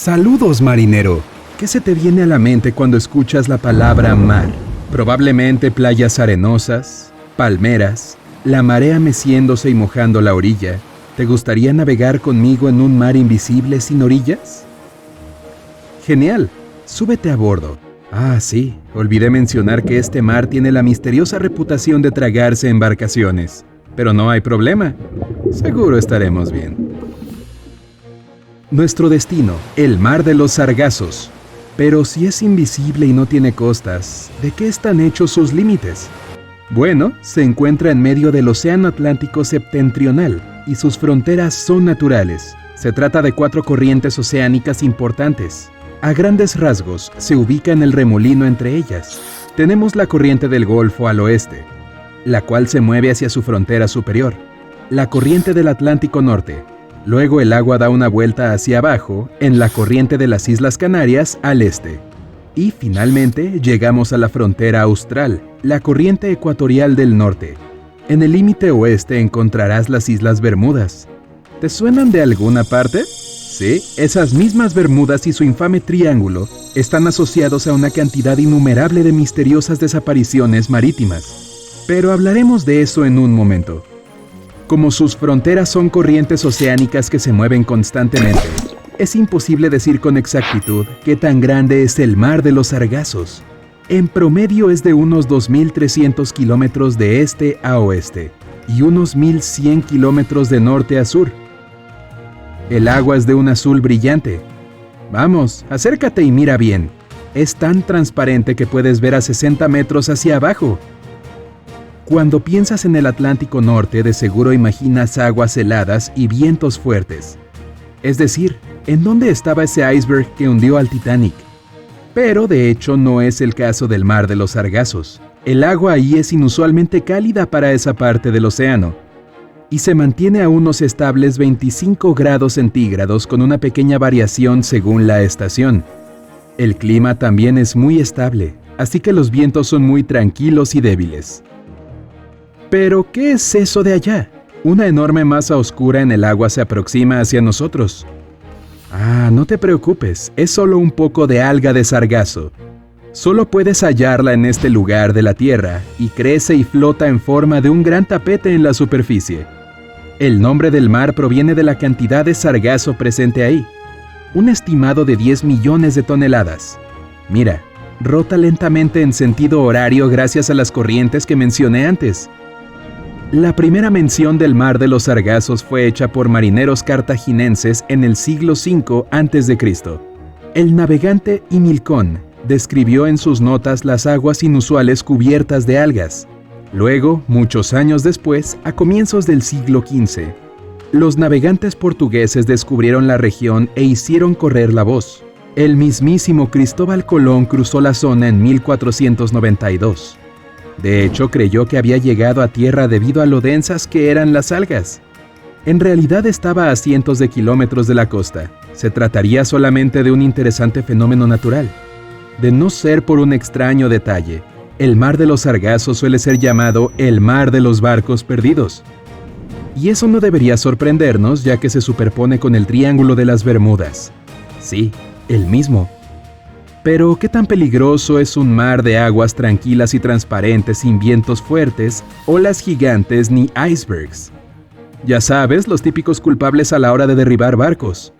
Saludos, marinero. ¿Qué se te viene a la mente cuando escuchas la palabra mar? Probablemente playas arenosas, palmeras, la marea meciéndose y mojando la orilla. ¿Te gustaría navegar conmigo en un mar invisible sin orillas? Genial, súbete a bordo. Ah, sí, olvidé mencionar que este mar tiene la misteriosa reputación de tragarse embarcaciones. Pero no hay problema, seguro estaremos bien. Nuestro destino, el mar de los Sargazos. Pero si es invisible y no tiene costas, ¿de qué están hechos sus límites? Bueno, se encuentra en medio del Océano Atlántico septentrional y sus fronteras son naturales. Se trata de 4 corrientes oceánicas importantes. A grandes rasgos, se ubica en el remolino entre ellas. Tenemos la corriente del Golfo al oeste, la cual se mueve hacia su frontera superior. La corriente del Atlántico Norte. Luego el agua da una vuelta hacia abajo en la corriente de las Islas Canarias al este. Y finalmente llegamos a la frontera austral, la corriente ecuatorial del norte. En el límite oeste encontrarás las Islas Bermudas. ¿Te suenan de alguna parte? Sí, esas mismas Bermudas y su infame triángulo están asociados a una cantidad innumerable de misteriosas desapariciones marítimas. Pero hablaremos de eso en un momento. Como sus fronteras son corrientes oceánicas que se mueven constantemente, es imposible decir con exactitud qué tan grande es el mar de los Sargazos. En promedio es de unos 2.300 kilómetros de este a oeste y unos 1.100 kilómetros de norte a sur. El agua es de un azul brillante. Vamos, acércate y mira bien. Es tan transparente que puedes ver a 60 metros hacia abajo. Cuando piensas en el Atlántico Norte, de seguro imaginas aguas heladas y vientos fuertes. Es decir, ¿en dónde estaba ese iceberg que hundió al Titanic? Pero de hecho no es el caso del mar de los Sargazos. El agua ahí es inusualmente cálida para esa parte del océano y se mantiene a unos estables 25 grados centígrados con una pequeña variación según la estación. El clima también es muy estable, así que los vientos son muy tranquilos y débiles. Pero, ¿qué es eso de allá? Una enorme masa oscura en el agua se aproxima hacia nosotros. Ah, no te preocupes, es solo un poco de alga de sargazo. Solo puedes hallarla en este lugar de la Tierra y crece y flota en forma de un gran tapete en la superficie. El nombre del mar proviene de la cantidad de sargazo presente ahí, un estimado de 10 millones de toneladas. Mira, rota lentamente en sentido horario gracias a las corrientes que mencioné antes. La primera mención del mar de los Sargazos fue hecha por marineros cartaginenses en el siglo V a.C. El navegante Himilcón describió en sus notas las aguas inusuales cubiertas de algas. Luego, muchos años después, a comienzos del siglo XV, los navegantes portugueses descubrieron la región e hicieron correr la voz. El mismísimo Cristóbal Colón cruzó la zona en 1492. De hecho, creyó que había llegado a tierra debido a lo densas que eran las algas. En realidad estaba a cientos de kilómetros de la costa. Se trataría solamente de un interesante fenómeno natural. De no ser por un extraño detalle, el mar de los Sargazos suele ser llamado el mar de los barcos perdidos. Y eso no debería sorprendernos, ya que se superpone con el Triángulo de las Bermudas. Sí, el mismo. Pero, ¿qué tan peligroso es un mar de aguas tranquilas y transparentes sin vientos fuertes, olas gigantes ni icebergs? Ya sabes, los típicos culpables a la hora de derribar barcos.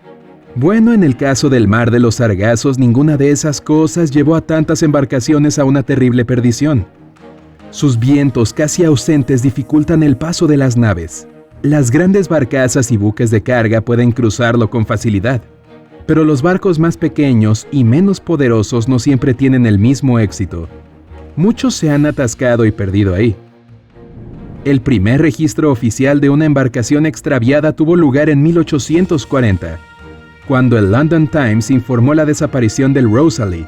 Bueno, en el caso del mar de los Sargazos, ninguna de esas cosas llevó a tantas embarcaciones a una terrible perdición. Sus vientos casi ausentes dificultan el paso de las naves. Las grandes barcazas y buques de carga pueden cruzarlo con facilidad. Pero los barcos más pequeños y menos poderosos no siempre tienen el mismo éxito. Muchos se han atascado y perdido ahí. El primer registro oficial de una embarcación extraviada tuvo lugar en 1840, cuando el London Times informó la desaparición del Rosalie.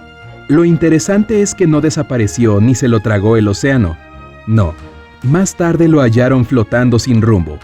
Lo interesante es que no desapareció ni se lo tragó el océano. No, más tarde lo hallaron flotando sin rumbo,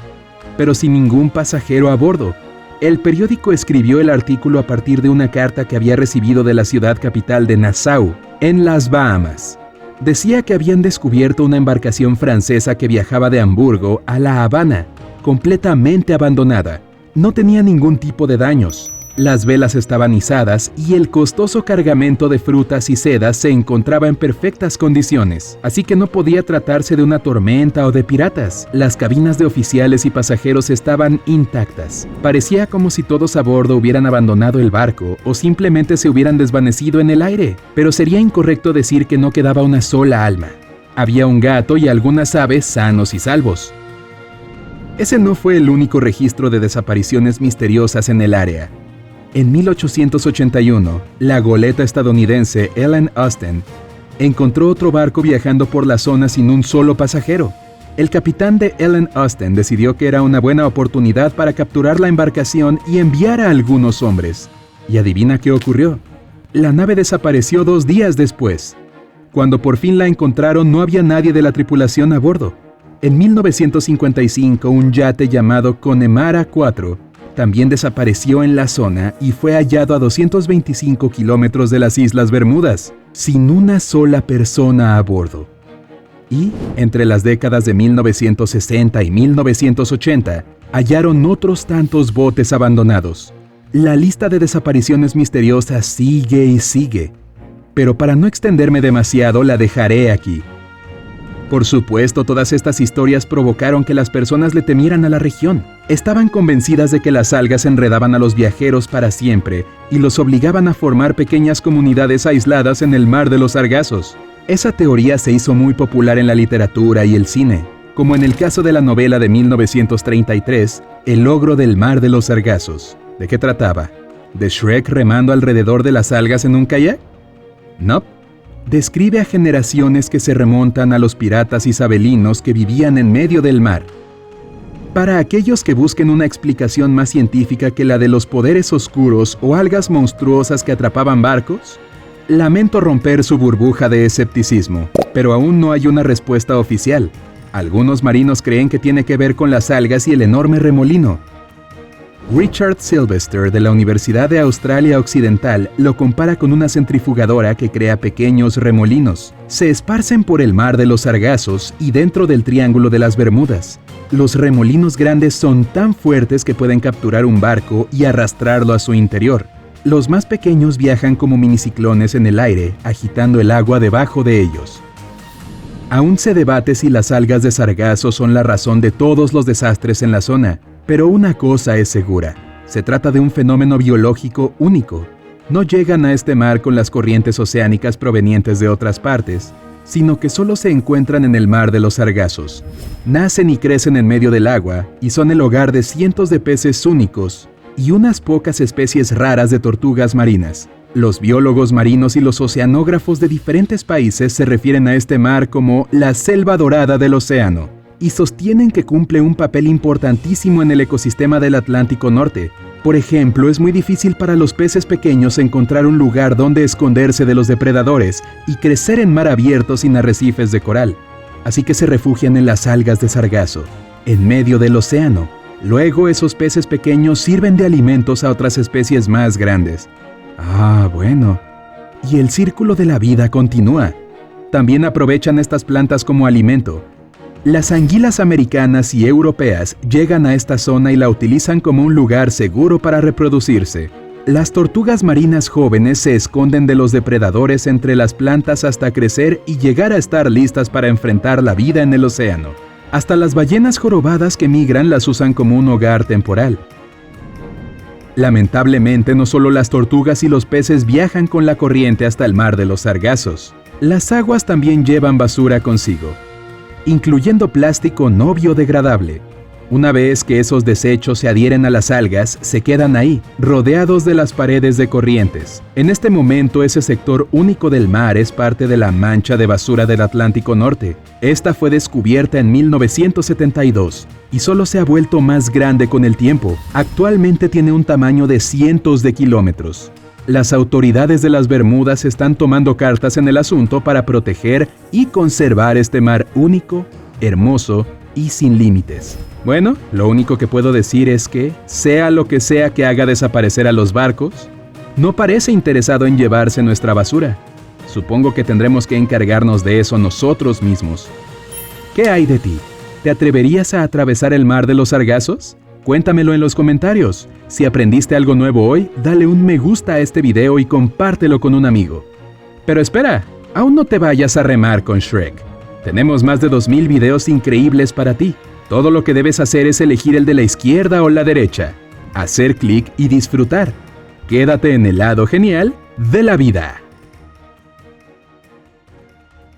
pero sin ningún pasajero a bordo. El periódico escribió el artículo a partir de una carta que había recibido de la ciudad capital de Nassau, en las Bahamas. Decía que habían descubierto una embarcación francesa que viajaba de Hamburgo a La Habana, completamente abandonada. No tenía ningún tipo de daños. Las velas estaban izadas y el costoso cargamento de frutas y sedas se encontraba en perfectas condiciones, así que no podía tratarse de una tormenta o de piratas. Las cabinas de oficiales y pasajeros estaban intactas. Parecía como si todos a bordo hubieran abandonado el barco o simplemente se hubieran desvanecido en el aire, pero sería incorrecto decir que no quedaba una sola alma. Había un gato y algunas aves sanos y salvos. Ese no fue el único registro de desapariciones misteriosas en el área. En 1881, la goleta estadounidense Ellen Austen encontró otro barco viajando por la zona sin un solo pasajero. El capitán de Ellen Austen decidió que era una buena oportunidad para capturar la embarcación y enviar a algunos hombres. ¿Y adivina qué ocurrió? La nave desapareció 2 días después. Cuando por fin la encontraron, no había nadie de la tripulación a bordo. En 1955, un yate llamado Connemara 4 también desapareció en la zona y fue hallado a 225 kilómetros de las Islas Bermudas, sin una sola persona a bordo. Y, entre las décadas de 1960 y 1980, hallaron otros tantos botes abandonados. La lista de desapariciones misteriosas sigue y sigue, pero para no extenderme demasiado la dejaré aquí. Por supuesto, todas estas historias provocaron que las personas le temieran a la región. Estaban convencidas de que las algas enredaban a los viajeros para siempre y los obligaban a formar pequeñas comunidades aisladas en el mar de los Sargazos. Esa teoría se hizo muy popular en la literatura y el cine, como en el caso de la novela de 1933, El ogro del mar de los Sargazos. ¿De qué trataba? ¿De Shrek remando alrededor de las algas en un kayak? No. Describe a generaciones que se remontan a los piratas isabelinos que vivían en medio del mar. Para aquellos que busquen una explicación más científica que la de los poderes oscuros o algas monstruosas que atrapaban barcos, lamento romper su burbuja de escepticismo, pero aún no hay una respuesta oficial. Algunos marinos creen que tiene que ver con las algas y el enorme remolino. Richard Sylvester de la Universidad de Australia Occidental lo compara con una centrifugadora que crea pequeños remolinos. Se esparcen por el mar de los Sargazos y dentro del Triángulo de las Bermudas. Los remolinos grandes son tan fuertes que pueden capturar un barco y arrastrarlo a su interior. Los más pequeños viajan como miniciclones en el aire, agitando el agua debajo de ellos. Aún se debate si las algas de sargazo son la razón de todos los desastres en la zona, pero una cosa es segura: se trata de un fenómeno biológico único. No llegan a este mar con las corrientes oceánicas provenientes de otras partes, sino que solo se encuentran en el mar de los Sargazos. Nacen y crecen en medio del agua y son el hogar de cientos de peces únicos y unas pocas especies raras de tortugas marinas. Los biólogos marinos y los oceanógrafos de diferentes países se refieren a este mar como la selva dorada del océano y sostienen que cumple un papel importantísimo en el ecosistema del Atlántico Norte. Por ejemplo, es muy difícil para los peces pequeños encontrar un lugar donde esconderse de los depredadores y crecer en mar abierto sin arrecifes de coral. Así que se refugian en las algas de sargazo, en medio del océano. Luego, esos peces pequeños sirven de alimentos a otras especies más grandes. Ah, bueno. Y el círculo de la vida continúa. También aprovechan estas plantas como alimento. Las anguilas americanas y europeas llegan a esta zona y la utilizan como un lugar seguro para reproducirse. Las tortugas marinas jóvenes se esconden de los depredadores entre las plantas hasta crecer y llegar a estar listas para enfrentar la vida en el océano. Hasta las ballenas jorobadas que migran las usan como un hogar temporal. Lamentablemente, no solo las tortugas y los peces viajan con la corriente hasta el mar de los Sargazos. Las aguas también llevan basura consigo, incluyendo plástico no biodegradable. Una vez que esos desechos se adhieren a las algas, se quedan ahí, rodeados de las paredes de corrientes. En este momento, ese sector único del mar es parte de la mancha de basura del Atlántico Norte. Esta fue descubierta en 1972 y solo se ha vuelto más grande con el tiempo. Actualmente tiene un tamaño de cientos de kilómetros. Las autoridades de las Bermudas están tomando cartas en el asunto para proteger y conservar este mar único, hermoso y sin límites. Bueno, lo único que puedo decir es que, sea lo que sea que haga desaparecer a los barcos, no parece interesado en llevarse nuestra basura. Supongo que tendremos que encargarnos de eso nosotros mismos. ¿Qué hay de ti? ¿Te atreverías a atravesar el mar de los Sargazos? Cuéntamelo en los comentarios. Si aprendiste algo nuevo hoy, dale un me gusta a este video y compártelo con un amigo. Pero espera, aún no te vayas a remar con Shrek. Tenemos más de 2000 videos increíbles para ti. Todo lo que debes hacer es elegir el de la izquierda o la derecha, hacer clic y disfrutar. Quédate en el lado genial de la vida.